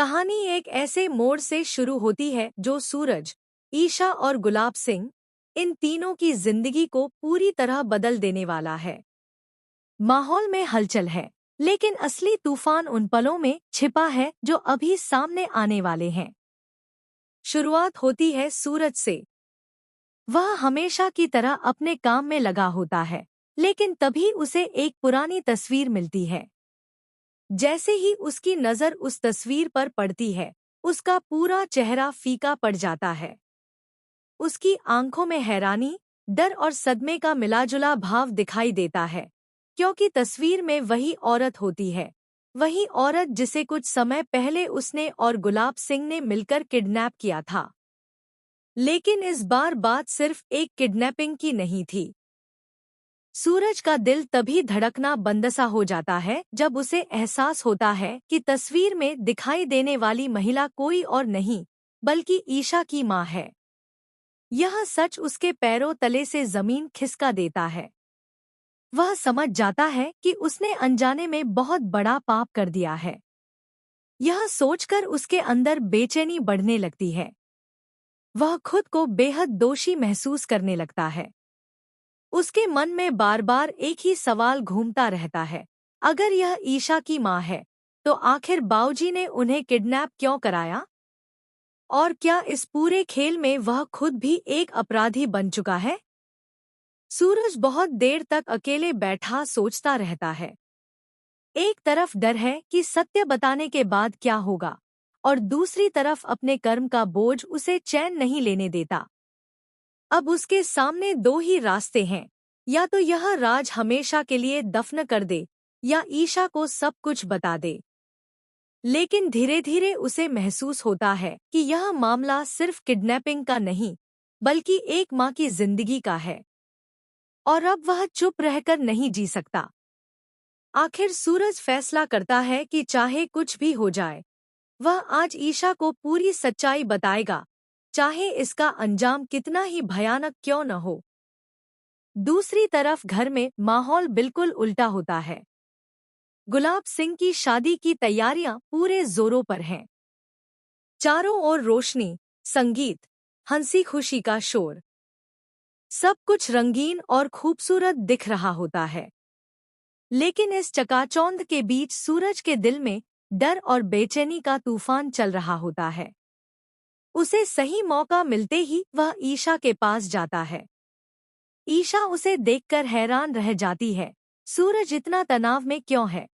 कहानी एक ऐसे मोड़ से शुरू होती है जो सूरज, ईशा और गुलाब सिंह, इन तीनों की जिंदगी को पूरी तरह बदल देने वाला है। माहौल में हलचल है, लेकिन असली तूफान उन पलों में छिपा है जो अभी सामने आने वाले हैं। शुरुआत होती है सूरज से। वह हमेशा की तरह अपने काम में लगा होता है, लेकिन तभी उसे एक पुरानी तस्वीर मिलती है। जैसे ही उसकी नज़र उस तस्वीर पर पड़ती है, उसका पूरा चेहरा फीका पड़ जाता है। उसकी आंखों में हैरानी, डर और सदमे का मिलाजुला भाव दिखाई देता है, क्योंकि तस्वीर में वही औरत होती है, वही औरत जिसे कुछ समय पहले उसने और गुलाब सिंह ने मिलकर किडनैप किया था। लेकिन इस बार बात सिर्फ एक किडनैपिंग की नहीं थी। सूरज का दिल तभी धड़कना बंद-सा हो जाता है जब उसे एहसास होता है कि तस्वीर में दिखाई देने वाली महिला कोई और नहीं, बल्कि ईशा की माँ है। यह सच उसके पैरों तले से जमीन खिसका देता है। वह समझ जाता है कि उसने अनजाने में बहुत बड़ा पाप कर दिया है। यह सोचकर उसके अंदर बेचैनी बढ़ने लगती है। वह खुद को बेहद दोषी महसूस करने लगता है। उसके मन में बार बार एक ही सवाल घूमता रहता है, अगर यह ईशा की माँ है, तो आखिर बाऊजी ने उन्हें किडनैप क्यों कराया? और क्या इस पूरे खेल में वह खुद भी एक अपराधी बन चुका है? सूरज बहुत देर तक अकेले बैठा सोचता रहता है। एक तरफ डर है कि सत्य बताने के बाद क्या होगा, और दूसरी तरफ अपने कर्म का बोझ उसे चैन नहीं लेने देता। अब उसके सामने दो ही रास्ते हैं, या तो यह राज हमेशा के लिए दफन कर दे, या ईशा को सब कुछ बता दे। लेकिन धीरे धीरे उसे महसूस होता है कि यह मामला सिर्फ किडनैपिंग का नहीं, बल्कि एक माँ की जिंदगी का है, और अब वह चुप रहकर नहीं जी सकता। आखिर सूरज फैसला करता है कि चाहे कुछ भी हो जाए, वह आज ईशा को पूरी सच्चाई बताएगा, चाहे इसका अंजाम कितना ही भयानक क्यों न हो। दूसरी तरफ घर में माहौल बिल्कुल उल्टा होता है। गुलाब सिंह की शादी की तैयारियां पूरे जोरों पर हैं। चारों ओर रोशनी, संगीत, हंसी खुशी का शोर। सब कुछ रंगीन और खूबसूरत दिख रहा होता है। लेकिन इस चकाचौंध के बीच सूरज के दिल में डर और बेचैनी का तूफान चल रहा होता है। उसे सही मौका मिलते ही वह ईशा के पास जाता है। ईशा उसे देखकर हैरान रह जाती है। सूरज इतना तनाव में क्यों है?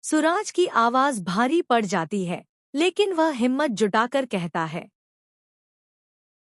सूरज की आवाज भारी पड़ जाती है, लेकिन वह हिम्मत जुटाकर कहता है,